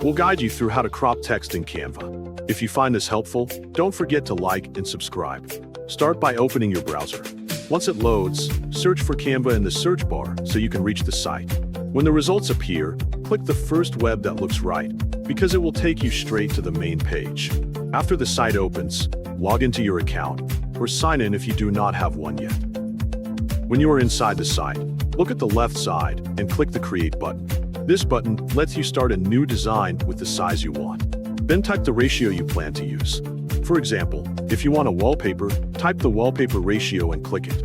We'll guide you through how to crop text in Canva. If you find this helpful, don't forget to like and subscribe. Start by opening your browser. Once it loads, search for Canva in the search bar so you can reach the site. When the results appear, click the first web that looks right, because it will take you straight to the main page. After the site opens, log into your account, or sign in if you do not have one yet. When you are inside the site, look at the left side and click the Create button. This button lets you start a new design with the size you want. Then type the ratio you plan to use. For example, if you want a wallpaper, type the wallpaper ratio and click it.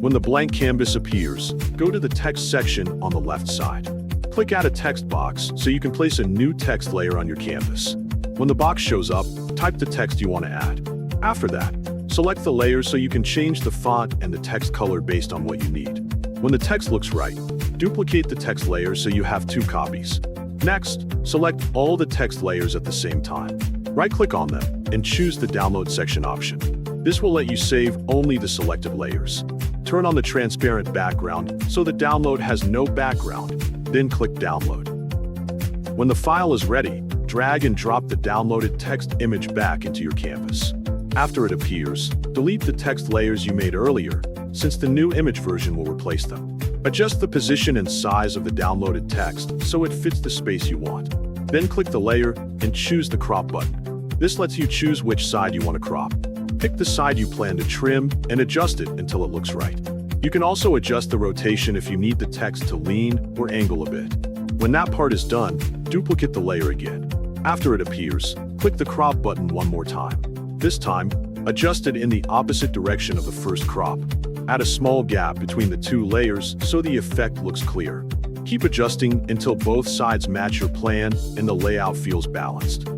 When the blank canvas appears, go to the text section on the left side. Click Add a text box so you can place a new text layer on your canvas. When the box shows up, type the text you want to add. After that, select the layer so you can change the font and the text color based on what you need. When the text looks right, duplicate the text layer so you have 2 copies. Next, select all the text layers at the same time. Right-click on them and choose the Download section option. This will let you save only the selected layers. Turn on the transparent background so the download has no background, then click Download. When the file is ready, drag and drop the downloaded text image back into your canvas. After it appears, delete the text layers you made earlier, since the new image version will replace them. Adjust the position and size of the downloaded text so it fits the space you want. Then click the layer and choose the Crop button. This lets you choose which side you want to crop. Pick the side you plan to trim and adjust it until it looks right. You can also adjust the rotation if you need the text to lean or angle a bit. When that part is done, duplicate the layer again. After it appears, click the Crop button one more time. This time, adjust it in the opposite direction of the first crop. Add a small gap between the 2 layers so the effect looks clear. Keep adjusting until both sides match your plan and the layout feels balanced.